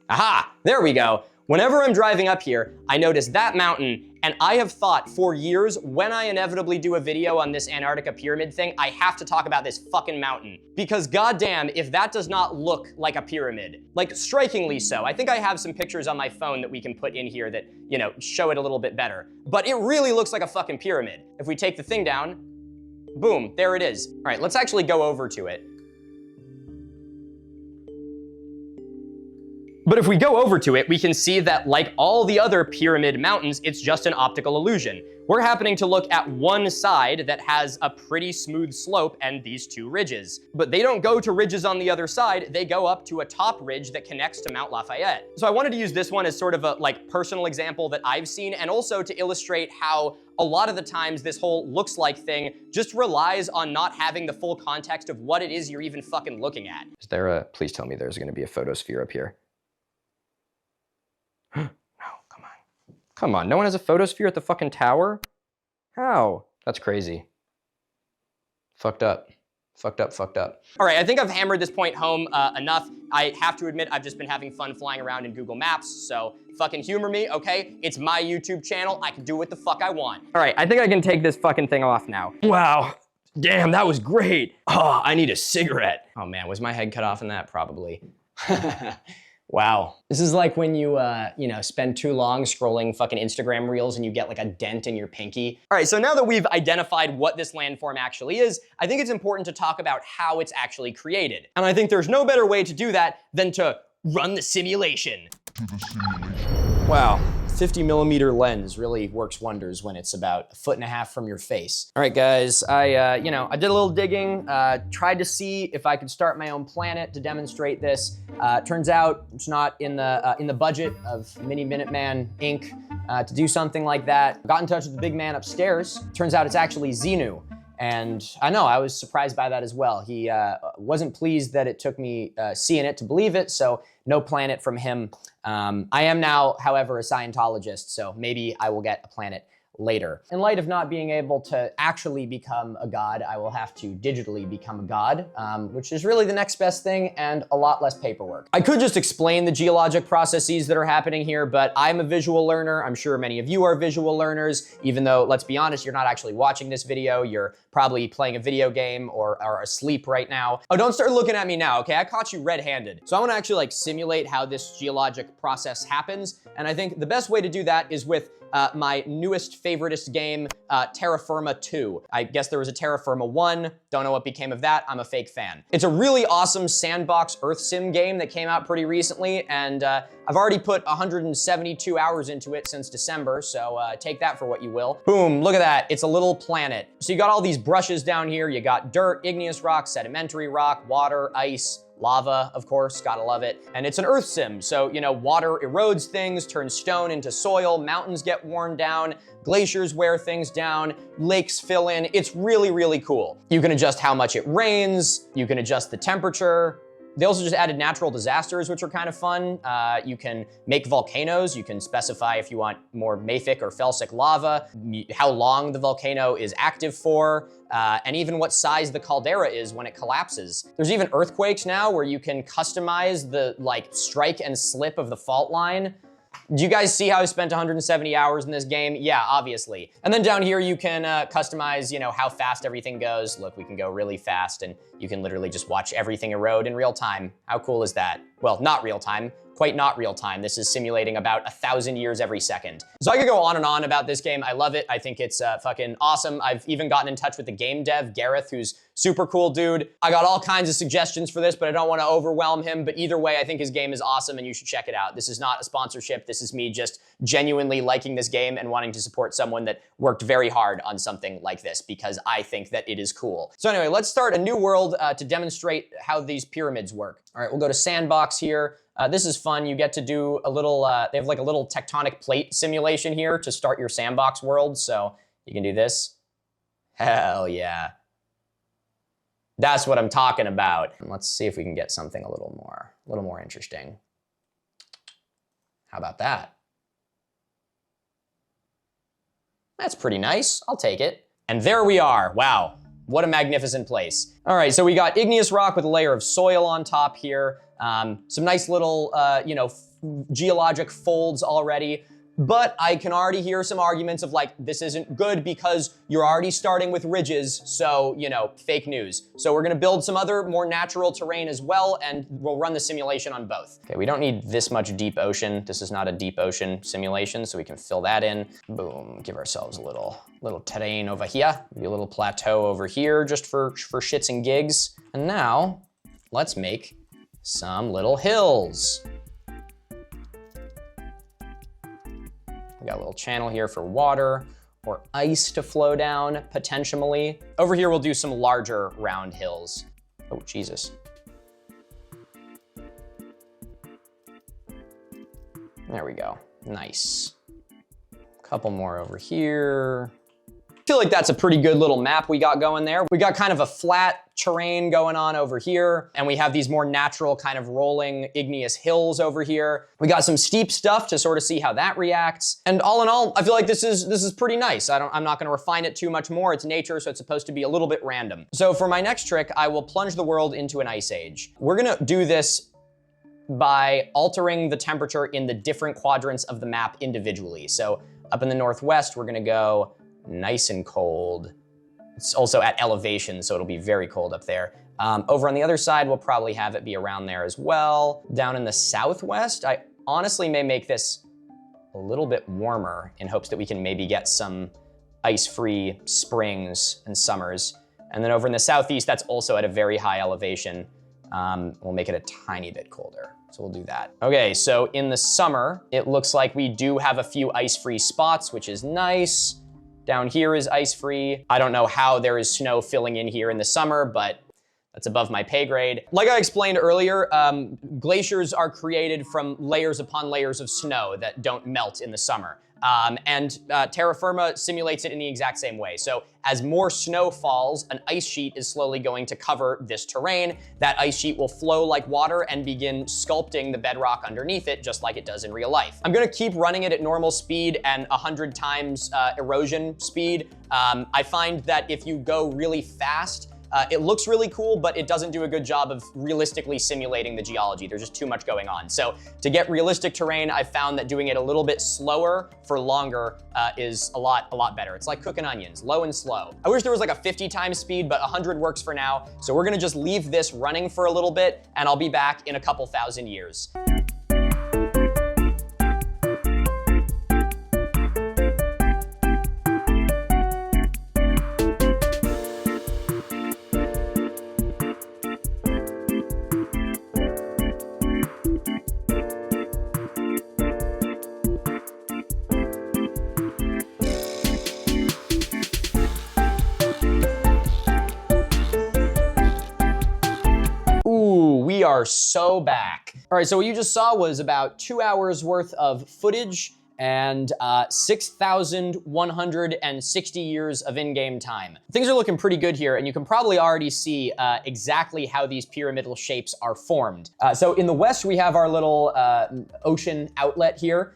Aha, there we go. Whenever I'm driving up here, I notice that mountain, and I have thought for years, when I inevitably do a video on this Antarctica pyramid thing, I have to talk about this fucking mountain. Because goddamn, if that does not look like a pyramid, like strikingly so. I think I have some pictures on my phone that we can put in here that, you know, show it a little bit better. But it really looks like a fucking pyramid. If we take the thing down, boom, there it is. All right, let's actually go over to it. But if we go over to it, we can see that like all the other pyramid mountains, it's just an optical illusion. We're happening to look at one side that has a pretty smooth slope and these 2 ridges. But they don't go to ridges on the other side, they go up to a top ridge that connects to Mount Lafayette. So I wanted to use this one as sort of a like personal example that I've seen, and also to illustrate how a lot of the times this whole looks like thing just relies on not having the full context of what it is you're even fucking looking at. Is there a, please tell me there's gonna be a photosphere up here. No, come on. Come on, no one has a photosphere at the fucking tower? How? That's crazy. Fucked up. Fucked up, fucked up. All right, I think I've hammered this point home enough. I have to admit, I've just been having fun flying around in Google Maps, so fucking humor me, okay? It's my YouTube channel, I can do what the fuck I want. All right, I think I can take this fucking thing off now. Wow, damn, that was great. Oh, I need a cigarette. Oh man, was my head cut off in that? Probably. Wow. This is like when you, spend too long scrolling fucking Instagram reels and you get like a dent in your pinky. All right, so now that we've identified what this landform actually is, I think it's important to talk about how it's actually created. And I think there's no better way to do that than to run the simulation. Wow. 50mm lens really works wonders when it's about 1.5 feet from your face. All right, guys, I did a little digging, tried to see if I could start my own planet to demonstrate this. Turns out it's not in the budget of Mini Minuteman Inc. To do something like that. Got in touch with the big man upstairs. Turns out it's actually Xenu. And I know, I was surprised by that as well. He wasn't pleased that it took me seeing it to believe it, so no planet from him. I am now, however, a Scientologist, so maybe I will get a planet later. In light of not being able to actually become a god, I will have to digitally become a god, which is really the next best thing and a lot less paperwork. I could just explain the geologic processes that are happening here, but I'm a visual learner. I'm sure many of you are visual learners, even though, let's be honest, you're not actually watching this video. You're probably playing a video game or are asleep right now. Oh, don't start looking at me now, okay? I caught you red-handed. So I wanna actually like simulate how this geologic process happens, and I think the best way to do that is with my newest favoritist game, Terra Firma 2. I guess there was a Terra Firma 1, don't know what became of that, I'm a fake fan. It's a really awesome sandbox Earth sim game that came out pretty recently, and I've already put 172 hours into it since December, so take that for what you will. Boom, look at that, it's a little planet. So you got all these brushes down here, you got dirt, igneous rock, sedimentary rock, water, ice, lava, of course, gotta love it. And it's an earth sim, so, water erodes things, turns stone into soil, mountains get worn down, glaciers wear things down, lakes fill in. It's really, really cool. You can adjust how much it rains, you can adjust the temperature. They also just added natural disasters, which are kind of fun. You can make volcanoes. You can specify if you want more mafic or felsic lava, how long the volcano is active for, and even what size the caldera is when it collapses. There's even earthquakes now where you can customize the strike and slip of the fault line. Do you guys see how I spent 170 hours in this game? Yeah, obviously. And then down here you can customize, how fast everything goes. Look, we can go really fast and you can literally just watch everything erode in real time. How cool is that? Well, not real time. Quite not real time. This is simulating about 1,000 years every second. So I could go on and on about this game. I love it. I think it's fucking awesome. I've even gotten in touch with the game dev, Gareth, who's super cool dude. I got all kinds of suggestions for this, but I don't want to overwhelm him. But either way, I think his game is awesome and you should check it out. This is not a sponsorship. This is me just genuinely liking this game and wanting to support someone that worked very hard on something like this because I think that it is cool. So anyway, let's start a new world to demonstrate how these pyramids work. All right, we'll go to sandbox here. This is fun. You get to do a little, they have like a little tectonic plate simulation here to start your sandbox world. So you can do this. Hell yeah. That's what I'm talking about. Let's see if we can get something a little more interesting. How about that? That's pretty nice. I'll take it. And there we are. Wow. What a magnificent place. All right, so we got igneous rock with a layer of soil on top here. Some nice little, geologic folds already. But I can already hear some arguments of this isn't good because you're already starting with ridges, so, fake news. So we're gonna build some other more natural terrain as well, and we'll run the simulation on both. Okay, we don't need this much deep ocean. This is not a deep ocean simulation, so we can fill that in. Boom, give ourselves a little terrain over here, maybe a little plateau over here, just for shits and gigs. And now, let's make some little hills. We got a little channel here for water or ice to flow down, potentially. Over here, we'll do some larger round hills. Oh, Jesus. There we go, nice. Couple more over here. I feel like that's a pretty good little map we got going there. We got kind of a flat terrain going on over here, and we have these more natural kind of rolling igneous hills over here. We got some steep stuff to sort of see how that reacts. And all in all, I feel like this is pretty nice. I'm not gonna refine it too much more. It's nature, so it's supposed to be a little bit random. So for my next trick, I will plunge the world into an ice age. We're gonna do this by altering the temperature in the different quadrants of the map individually. So up in the northwest, we're gonna go nice and cold. It's also at elevation, so it'll be very cold up there. Over on the other side, we'll probably have it be around there as well. Down in the southwest, I honestly may make this a little bit warmer in hopes that we can maybe get some ice-free springs and summers. And then over in the southeast, that's also at a very high elevation. We'll make it a tiny bit colder. So we'll do that. Okay, so in the summer, it looks like we do have a few ice-free spots, which is nice. Down here is ice-free. I don't know how there is snow filling in here in the summer, but that's above my pay grade. Like I explained earlier, glaciers are created from layers upon layers of snow that don't melt in the summer. Terra Firma simulates it in the exact same way. So as more snow falls, an ice sheet is slowly going to cover this terrain. That ice sheet will flow like water and begin sculpting the bedrock underneath it, just like it does in real life. I'm gonna keep running it at normal speed and 100 times erosion speed. I find that if you go really fast, it looks really cool, but it doesn't do a good job of realistically simulating the geology. There's just too much going on. So to get realistic terrain, I've found that doing it a little bit slower for longer is a lot better. It's like cooking onions, low and slow. I wish there was like a 50 times speed, but 100 works for now. So we're gonna just leave this running for a little bit, and I'll be back in a couple thousand years. We are so back. All right, so what you just saw was about 2 hours worth of footage and 6,160 years of in-game time. Things are looking pretty good here, and you can probably already see exactly how these pyramidal shapes are formed. So in the west, we have our little ocean outlet here.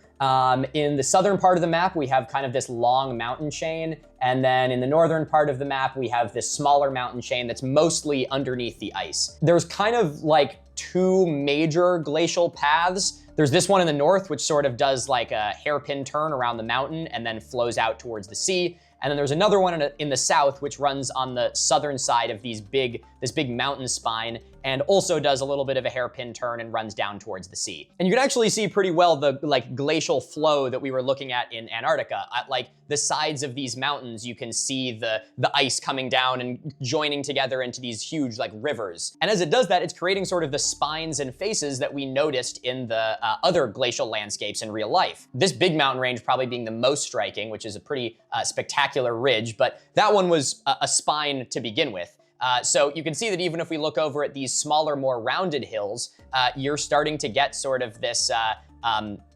In the southern part of the map, we have kind of this long mountain chain. And then in the northern part of the map, we have this smaller mountain chain that's mostly underneath the ice. There's kind of like two major glacial paths. There's this one in the north, which sort of does like a hairpin turn around the mountain and then flows out towards the sea. And then there's another one in the south, which runs on the southern side of this big mountain spine, and also does a little bit of a hairpin turn and runs down towards the sea. And you can actually see pretty well the like glacial flow that we were looking at in Antarctica. At like the sides of these mountains, you can see the ice coming down and joining together into these huge like rivers. And as it does that, it's creating sort of the spines and faces that we noticed in the other glacial landscapes in real life. This big mountain range probably being the most striking, which is a pretty spectacular ridge, but that one was a spine to begin with. So you can see that even if we look over at these smaller, more rounded hills, you're starting to get sort of this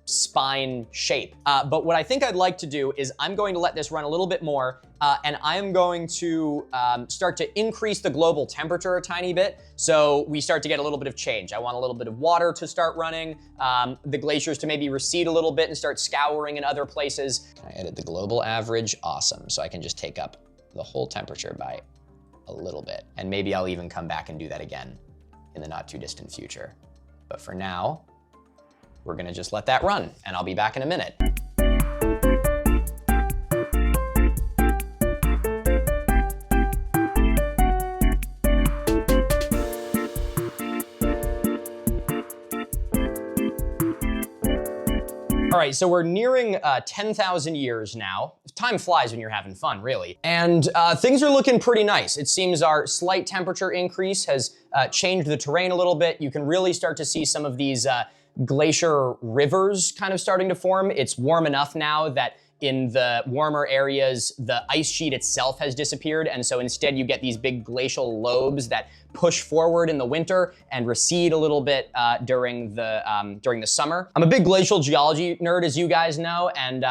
spine shape. But what I think I'd like to do is I'm going to let this run a little bit more, and I'm going to start to increase the global temperature a tiny bit, so we start to get a little bit of change. I want a little bit of water to start running, the glaciers to maybe recede a little bit and start scouring in other places. Can I edit the global average? Awesome. So I can just take up the whole temperature by a little bit. And maybe I'll even come back and do that again in the not too distant future. But for now, we're gonna just let that run, and I'll be back in a minute. All right, so we're nearing 10,000 years now. Time flies when you're having fun, really. And things are looking pretty nice. It seems our slight temperature increase has changed the terrain a little bit. You can really start to see some of these glacier rivers kind of starting to form. It's warm enough now that in the warmer areas, the ice sheet itself has disappeared, and so instead you get these big glacial lobes that push forward in the winter and recede a little bit during the summer. I'm a big glacial geology nerd, as you guys know, and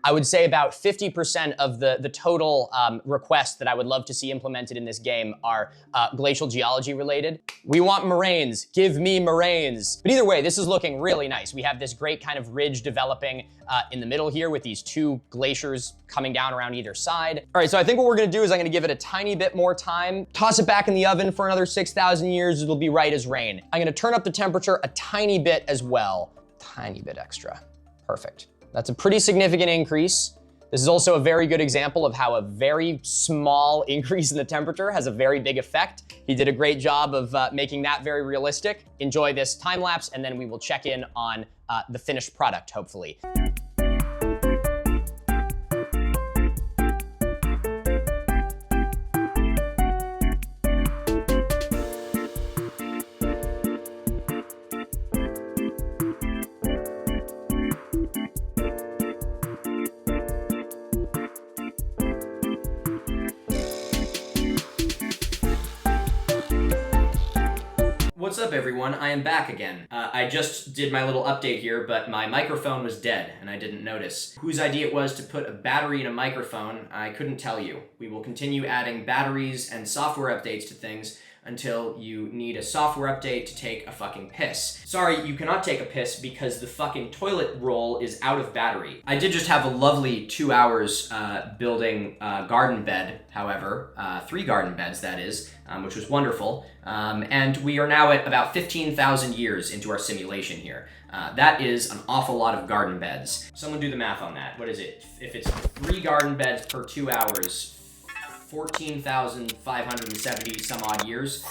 I would say about 50% of the total requests that I would love to see implemented in this game are glacial geology related. We want moraines, give me moraines. But either way, this is looking really nice. We have this great kind of ridge developing in the middle here with these two glaciers coming down around either side. All right, so I think what we're gonna do is I'm gonna give it a tiny bit more time, toss it back in the oven for another 6,000 years, it'll be right as rain. I'm gonna turn up the temperature a tiny bit as well. Tiny bit extra, perfect. That's a pretty significant increase. This is also a very good example of how a very small increase in the temperature has a very big effect. He did a great job of making that very realistic. Enjoy this time lapse, and then we will check in on the finished product, hopefully. What's up, everyone? I am back again. I just did my little update here, but my microphone was dead, and I didn't notice. Whose idea it was to put a battery in a microphone, I couldn't tell you. We will continue adding batteries and software updates to things until you need a software update to take a fucking piss. Sorry, you cannot take a piss because the fucking toilet roll is out of battery. I did just have a lovely 2 hours building a garden bed, however, 3 garden beds that is, which was wonderful. And we are now at about 15,000 years into our simulation here. That is an awful lot of garden beds. Someone do the math on that. What is it? If it's 3 garden beds per 2 hours, 14,570 some odd years.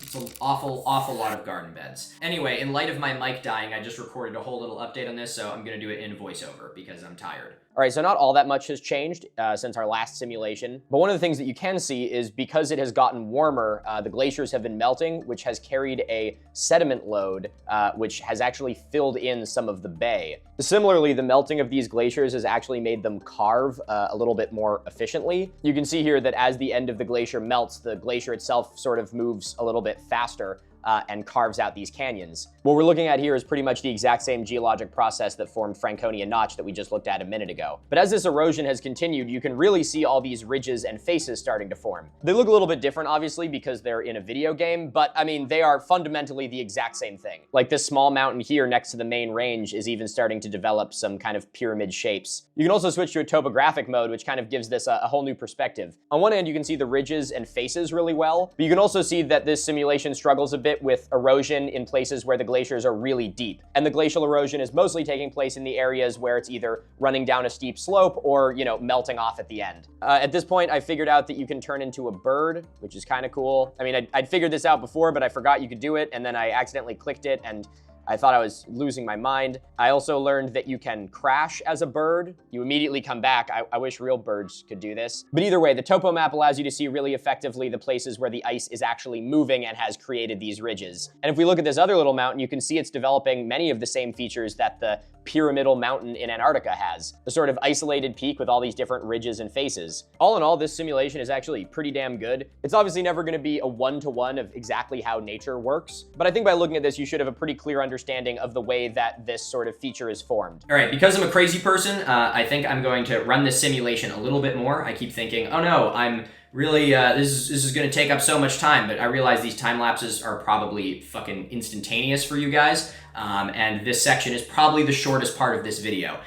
It's an awful lot of garden beds. Anyway, in light of my mic dying, I just recorded a whole little update on this, so I'm gonna do it in voiceover because I'm tired. All right, so not all that much has changed since our last simulation, but one of the things that you can see is because it has gotten warmer, the glaciers have been melting, which has carried a sediment load, which has actually filled in some of the bay. Similarly, the melting of these glaciers has actually made them carve a little bit more efficiently. You can see here that as the end of the glacier melts, the glacier itself sort of moves a little bit faster and carves out these canyons. What we're looking at here is pretty much the exact same geologic process that formed Franconia Notch that we just looked at a minute ago. But as this erosion has continued, you can really see all these ridges and faces starting to form. They look a little bit different, obviously, because they're in a video game, but I mean, they are fundamentally the exact same thing. Like this small mountain here next to the main range is even starting to develop some kind of pyramid shapes. You can also switch to a topographic mode, which kind of gives this a whole new perspective. On one hand, you can see the ridges and faces really well, but you can also see that this simulation struggles a bit with erosion in places where the glaciers are really deep. And the glacial erosion is mostly taking place in the areas where it's either running down a steep slope or, you know, melting off at the end. At this point, I figured out that you can turn into a bird, which is kind of cool. I mean, I'd figured this out before, but I forgot you could do it, and then I accidentally clicked it, and I thought I was losing my mind. I also learned that you can crash as a bird. You immediately come back. I wish real birds could do this. But either way, the topo map allows you to see really effectively the places where the ice is actually moving and has created these ridges. And if we look at this other little mountain, you can see it's developing many of the same features that the pyramidal mountain in Antarctica has. The sort of isolated peak with all these different ridges and faces. All in all, this simulation is actually pretty damn good. It's obviously never gonna be a one-to-one of exactly how nature works, but I think by looking at this, you should have a pretty clear understanding of the way that this sort of feature is formed. All right, because I'm a crazy person, I think I'm going to run this simulation a little bit more. I keep thinking, oh no, I'm really, this is gonna take up so much time, but I realize these time lapses are probably fucking instantaneous for you guys, and this section is probably the shortest part of this video,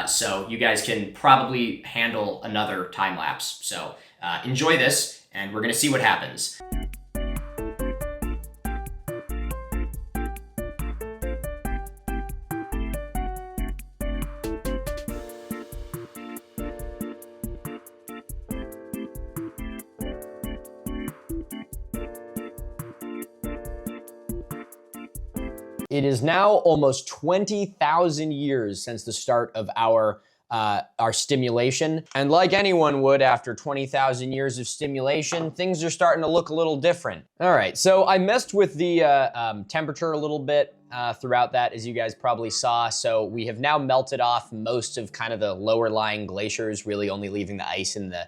so you guys can probably handle another time lapse. So enjoy this, and we're gonna see what happens. It is now almost 20,000 years since the start of our stimulation. And like anyone would after 20,000 years of stimulation, things are starting to look a little different. All right, so I messed with the temperature a little bit throughout that, as you guys probably saw. So we have now melted off most of kind of the lower lying glaciers, really only leaving the ice in the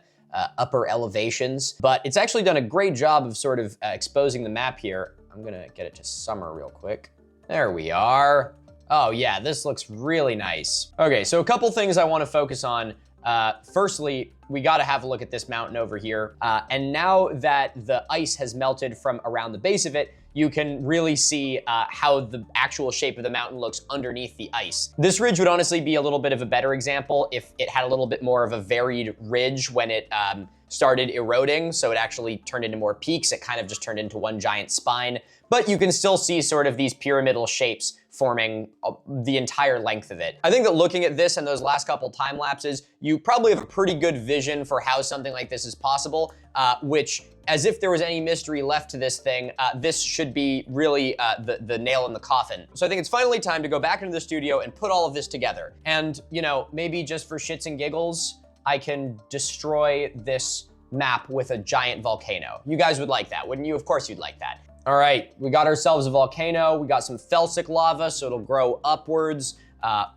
upper elevations. But it's actually done a great job of sort of exposing the map here. I'm gonna get it to summer real quick. There we are. Oh yeah, this looks really nice. Okay, so a couple things I want to focus on. Firstly, we got to have a look at this mountain over here. And now that the ice has melted from around the base of it, you can really see how the actual shape of the mountain looks underneath the ice. This ridge would honestly be a little bit of a better example if it had a little bit more of a varied ridge when it started eroding, so it actually turned into more peaks. It kind of just turned into one giant spine. But you can still see sort of these pyramidal shapes forming the entire length of it. I think that looking at this and those last couple time lapses, you probably have a pretty good vision for how something like this is possible, which, as if there was any mystery left to this thing, this should be really the nail in the coffin. So I think it's finally time to go back into the studio and put all of this together. And, you know, maybe just for shits and giggles, I can destroy this map with a giant volcano. You guys would like that, wouldn't you? Of course you'd like that. All right, we got ourselves a volcano. We got some felsic lava, so it'll grow upwards.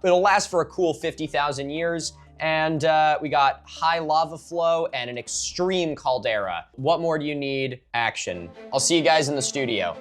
It'll last for a cool 50,000 years. And we got high lava flow and an extreme caldera. What more do you need? Action. I'll see you guys in the studio.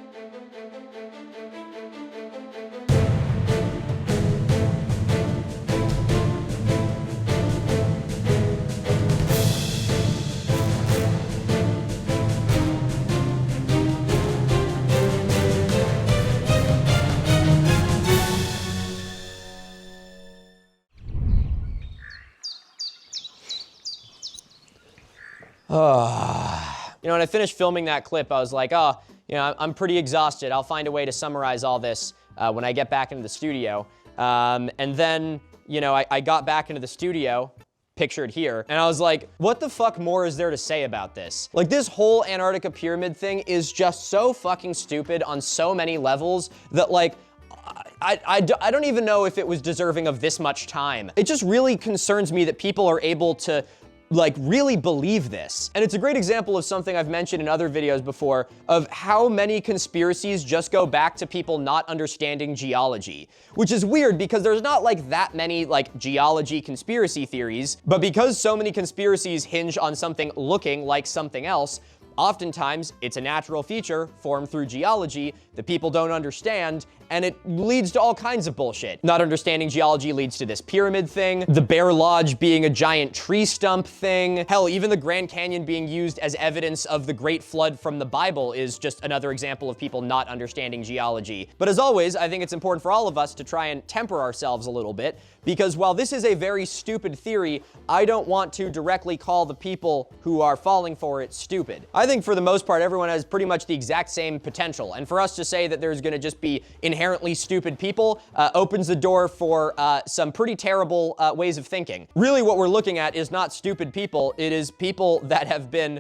You know, when I finished filming that clip, I was like, oh, you know, I'm pretty exhausted. I'll find a way to summarize all this when I get back into the studio. And then, you know, I got back into the studio, pictured here, and I was like, what the fuck more is there to say about this? Like, this whole Antarctica pyramid thing is just so fucking stupid on so many levels that, like, I don't even know if it was deserving of this much time. It just really concerns me that people are able to, like, really believe this. And it's a great example of something I've mentioned in other videos before of how many conspiracies just go back to people not understanding geology, which is weird because there's not like that many like geology conspiracy theories, but because so many conspiracies hinge on something looking like something else, oftentimes it's a natural feature formed through geology that people don't understand, and it leads to all kinds of bullshit. Not understanding geology leads to this pyramid thing, the Bear Lodge being a giant tree stump thing. Hell, even the Grand Canyon being used as evidence of the Great Flood from the Bible is just another example of people not understanding geology. But as always, I think it's important for all of us to try and temper ourselves a little bit, because while this is a very stupid theory, I don't want to directly call the people who are falling for it stupid. I think for the most part, everyone has pretty much the exact same potential, and for us to say that there's gonna just be inherently stupid people opens the door for some pretty terrible ways of thinking. Really, what we're looking at is not stupid people, it is people that have been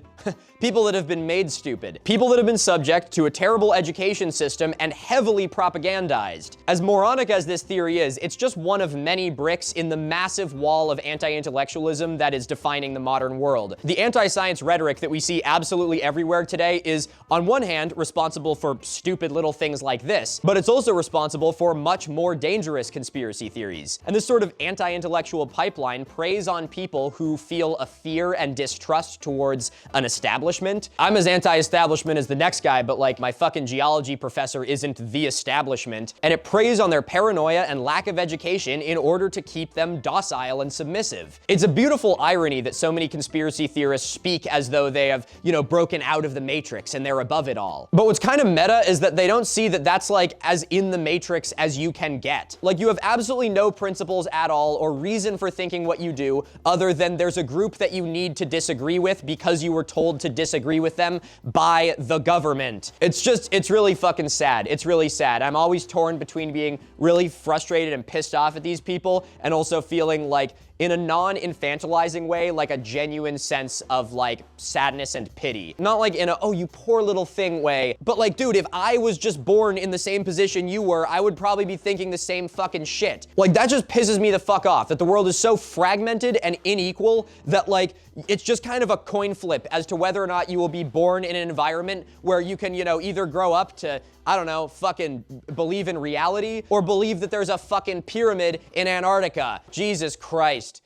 people that have been made stupid. People that have been subject to a terrible education system and heavily propagandized. As moronic as this theory is, it's just one of many bricks in the massive wall of anti-intellectualism that is defining the modern world. The anti-science rhetoric that we see absolutely everywhere today is, on one hand, responsible for stupid little things like this, but it's also responsible for much more dangerous conspiracy theories. And this sort of anti-intellectual pipeline preys on people who feel a fear and distrust towards an establishment. I'm as anti-establishment as the next guy, but like my fucking geology professor isn't the establishment, and it preys on their paranoia and lack of education in order to keep them docile and submissive. It's a beautiful irony that so many conspiracy theorists speak as though they have, you know, broken out of the matrix and they're above it all. But what's kind of meta is that they don't see that that's like as in the matrix as you can get. Like, you have absolutely no principles at all or reason for thinking what you do other than there's a group that you need to disagree with because you were told to disagree with them by the government. It's really fucking sad. It's really sad. I'm always torn between being really frustrated and pissed off at these people and also feeling like, in a non-infantilizing way, like a genuine sense of like sadness and pity. Not like in a, oh, you poor little thing way, but like, dude, if I was just born in the same position you were, I would probably be thinking the same fucking shit. Like, that just pisses me the fuck off, that the world is so fragmented and unequal that like, it's just kind of a coin flip as to whether or not you will be born in an environment where you can, you know, either grow up to, I don't know, fucking believe in reality or believe that there's a fucking pyramid in Antarctica. Jesus Christ.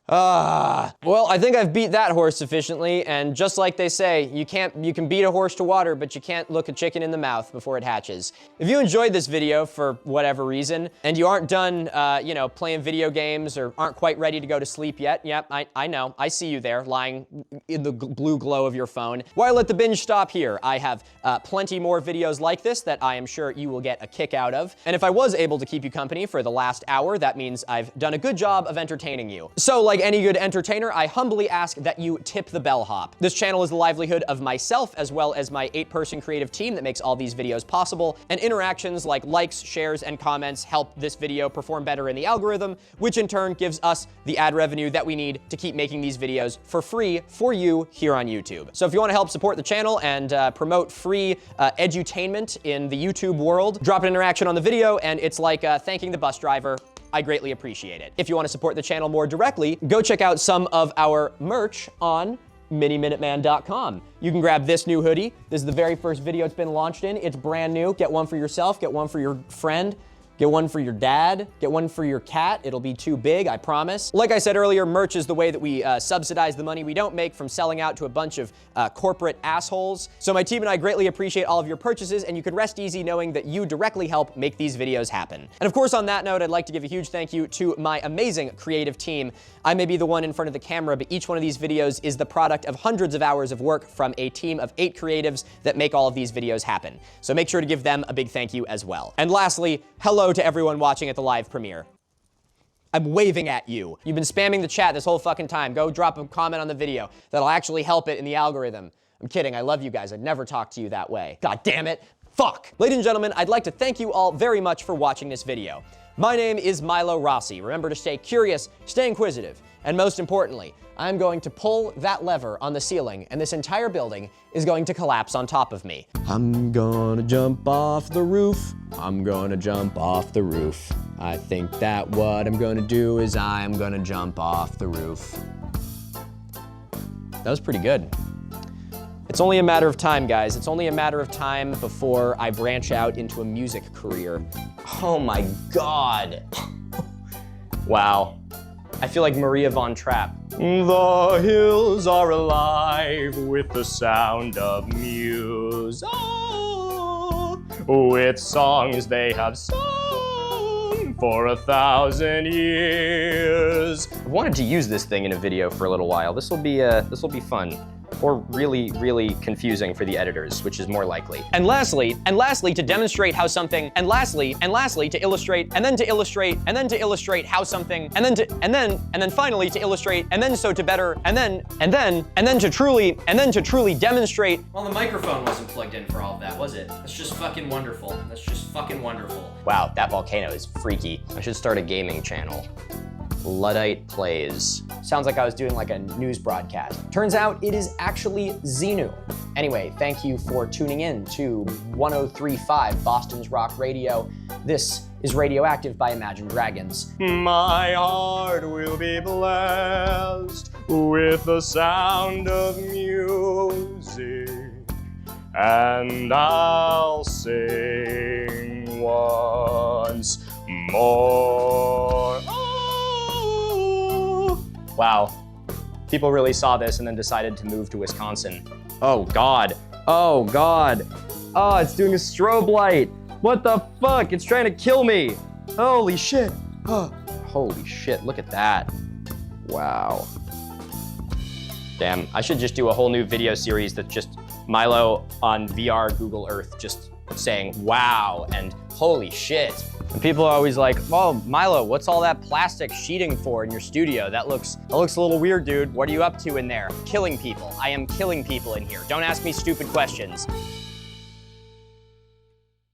Well, I think I've beat that horse sufficiently, and just like they say, you can beat a horse to water, but you can't look a chicken in the mouth before it hatches. If you enjoyed this video for whatever reason, and you aren't done, you know, playing video games or aren't quite ready to go to sleep yet, yep, I know, I see you there, lying in the blue glow of your phone. Why let the binge stop here? I have plenty more videos like this that I am sure you will get a kick out of, and if I was able to keep you company for the last hour, that means I've done a good job of entertaining you. So, like, Like any good entertainer, I humbly ask that you tip the bellhop. This channel is the livelihood of myself, as well as my 8-person creative team that makes all these videos possible, and interactions like likes, shares, and comments help this video perform better in the algorithm, which in turn gives us the ad revenue that we need to keep making these videos for free for you here on YouTube. So if you want to help support the channel and promote free edutainment in the YouTube world, drop an interaction on the video, and it's like thanking the bus driver. I greatly appreciate it. If you want to support the channel more directly, go check out some of our merch on miniminutman.com. You can grab this new hoodie. This is the very first video it's been launched in. It's brand new. Get one for yourself, get one for your friend, get one for your dad, get one for your cat. It'll be too big, I promise. Like I said earlier, merch is the way that we subsidize the money we don't make from selling out to a bunch of corporate assholes. So my team and I greatly appreciate all of your purchases, and you can rest easy knowing that you directly help make these videos happen. And of course, on that note, I'd like to give a huge thank you to my amazing creative team. I may be the one in front of the camera, but each one of these videos is the product of hundreds of hours of work from a team of 8 creatives that make all of these videos happen. So make sure to give them a big thank you as well. And lastly, hello to everyone watching at the live premiere. I'm waving at you. You've been spamming the chat this whole fucking time. Go drop a comment on the video. That'll actually help it in the algorithm. I'm kidding, I love you guys. I'd never talk to you that way. God damn it, fuck. Ladies and gentlemen, I'd like to thank you all very much for watching this video. My name is Milo Rossi. Remember to stay curious, stay inquisitive, and most importantly, I'm going to pull that lever on the ceiling, and this entire building is going to collapse on top of me. I'm gonna jump off the roof. I'm gonna jump off the roof. I think that what I'm gonna do is I'm gonna jump off the roof. That was pretty good. It's only a matter of time, guys. It's only a matter of time before I branch out into a music career. Oh my God. Wow. I feel like Maria Von Trapp. The hills are alive with the sound of music, with songs they have sung for 1,000 years. I wanted to use this thing in a video for a little while. This will be fun. Or really, really confusing for the editors, which is more likely. And lastly, to demonstrate how something, and lastly, to illustrate, and then to illustrate, and then to illustrate how something, and then finally to illustrate, and then so to better, and then to truly demonstrate. Well, the microphone wasn't plugged in for all of that, was it? That's just fucking wonderful. That's just fucking wonderful. Wow, that volcano is freaky. I should start a gaming channel. Luddite Plays. Sounds like I was doing like a news broadcast. Turns out it is actually Xenu. Anyway, thank you for tuning in to 103.5 Boston's Rock Radio. This is Radioactive by Imagine Dragons. My heart will be blessed with the sound of music, and I'll sing once more. Wow, people really saw this and then decided to move to Wisconsin. Oh God, oh God. Oh, it's doing a strobe light. What the fuck? It's trying to kill me. Holy shit. Oh, holy shit, look at that. Wow. Damn, I should just do a whole new video series that's just Milo on VR Google Earth just saying wow and holy shit. And people are always like, oh, Milo, what's all that plastic sheeting for in your studio? That looks a little weird, dude. What are you up to in there? Killing people. I am killing people in here. Don't ask me stupid questions.